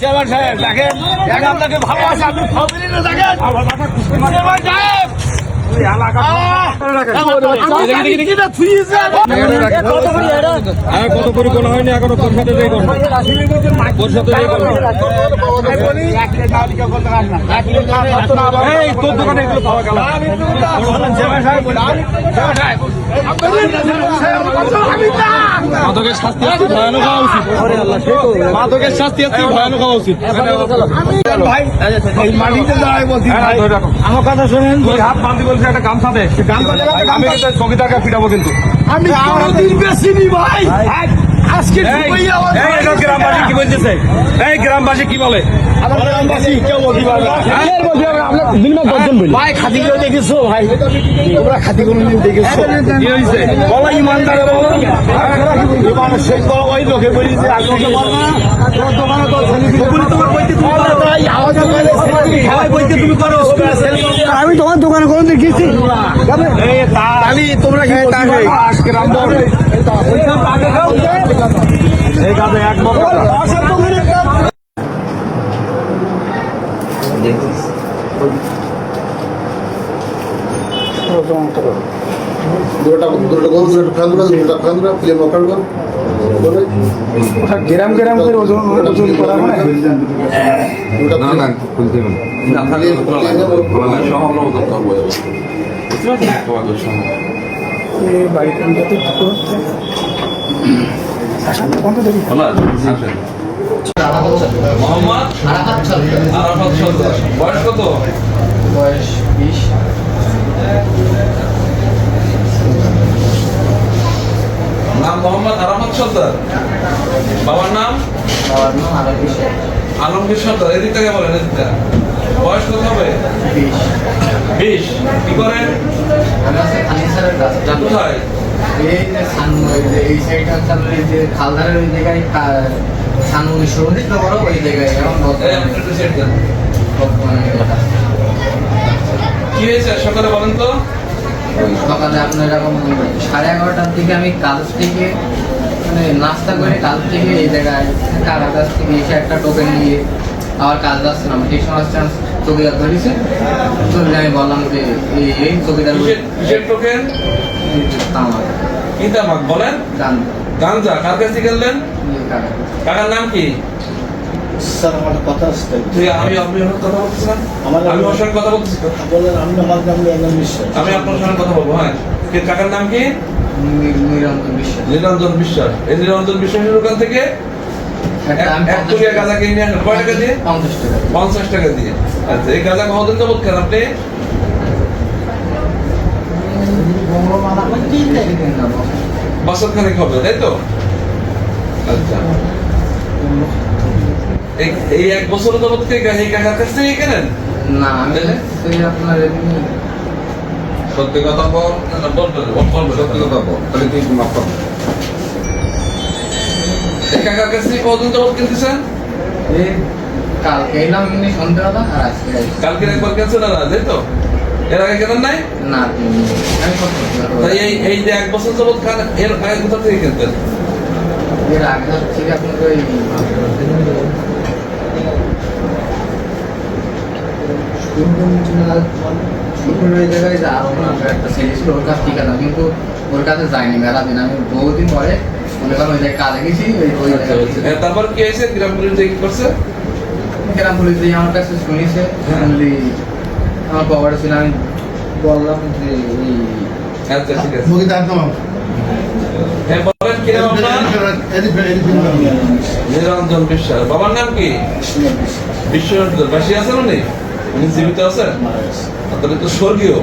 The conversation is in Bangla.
চেয়ারম্যান সাহেব দেখেন আপনাকে ভালো আছে আপনি খবরই না দেখেন চেয়ারম্যান সাহেব কত করে কোনো হয়নি এখনো তোর সাথে তোর সাথে তোর দোকানে এগুলো পাওয়া গেল মাদকের শাস্তি ভয়ানক হওয়া উচিত মাদকের শাস্তি ভয়ানক হওয়া উচিত আমার কথা শোনেন হাত বান্ধি বলছে একটা গামছা দে আমি চকিদারকে পিটাবো কিন্তু আমি কোনদিন বেশিনি ভাই আজকে গ্রামবাসী কি বলতেছে এই গ্রামবাসী কি বলে ভাই খাতি করে দেখেছো ভাই তোমরা খাতি করে দেখেছো কি হয়েছে বলো ইমানদার বলো সেই ওই লোকে বলি যে আমি দোকানে তো তোমার বইতে তুমি তুমি করো আমি তোমার দোকানে কোনো দেখেছি তোমরা কি এই কাজে একমত গ্রাম গ্রাম করে ওজন করা হয় মোহাম্মদ আরাফাত সরদার বয়স কত? বয়স 20। নাম মোহাম্মদ আরাফাত সরদার, বাবার নাম বাবার নাম আলমগীর শেখ। আলমগীর সরদার। এদিক থেকে বলেন, এদিকটা বয়স কত হবে? 20। 20। কি করেন? আমি আছে ফার্নিচারের কাজ। কোথায়? এই যে এই সাইডটা হচ্ছে আপনার এই যে খালদারের ওই জায়গায় সান 1919 তো বড় ওই জায়গায় এখন একটু সেট দেন। কি হয়েছে সকালে বলেন তো? সকালে আপনার এরকম 11:30টার দিকে আমি কাজ থেকে মানে নাস্তা করে কাজ থেকে এই জায়গায় কারা কাছ থেকে এসে একটা টোকেন নিয়ে আবার কাজ যাচ্ছিলাম, ঠিক সময় চৌকিদার ধরেছে। তো আমি বললাম যে এই চৌকিদার কিসের টোকেন? তামাক। কি তামাক বলেন? গাঞ্জা। কার কাছে গেলেন? কাকার নাম কি? স্যার আমার কথা আসতে আমি আপনি কথা বলতেছিলাম, আমি ওর সঙ্গে কথা বলতেছি তো। বলেন আমি আমার নাম বিশ্বাস আমি আপনার সঙ্গে কথা বলবো। হ্যাঁ, কাকার নাম কি? নিরঞ্জন বিশ্বাস। নিরঞ্জন বিশ্বাস। এই নিরঞ্জন বিশ্বাসের দোকান থেকে এক টুকরা গাঁজা কিনে নিয়ে আসেন। কয় টাকা দিয়ে? 50 টাকা। 50 টাকা দিয়ে। আচ্ছা, এই গাঁজা কতদিন যাবত খান আপনি? বছর খানেক হবে, তাই তো? আচ্ছা, এই 1 বছর যাবত এই কাকার কাছ থেকে কেনেন? না আমি আপনার সত্যি কথা বল, সত্যি কথা বল, তাহলে তুই মাফ কর। এই কাকার কাছ থেকে কতদিন যাবত কিনতেছেন? কালকে এলাম এমনি সন্ধ্যাবেলা আর আজকে কালকে একবার কেনছেন না, তাই তো? এর আগে কেনেন নাই? না আমি তাই এই যে 1 বছর যাবত খান, এর আগে কোথা থেকে কিনতেন? এর আগে হচ্ছে আপনার ওই ওই জায়গায় যা একটা ছেলে ছিল ওর কাছ থেকে না, কিন্তু ওর কাছে যায়নি মেলা দিন। আমি বহুদিন পরে মনে করেন ওই জায়গায় কাজে গেছি। তারপর কি হয়েছে? গ্রাম পুলিশ কি করছে? গ্রাম পুলিশ দিয়ে আমার কাছে শুনেছে, শুনলি আমার খবরটা ছিল। আমি বললাম যে এই আচ্ছা, ঠিক আছে। হ্যাঁ, বলেন কি নাম আপনার? নিরঞ্জন বিশ্বাস। বাবার নাম কি? বিশ্বনাথ। বাসী আছেন উনি? জীবিত আছেন? তাহলে তো স্বর্গীয়।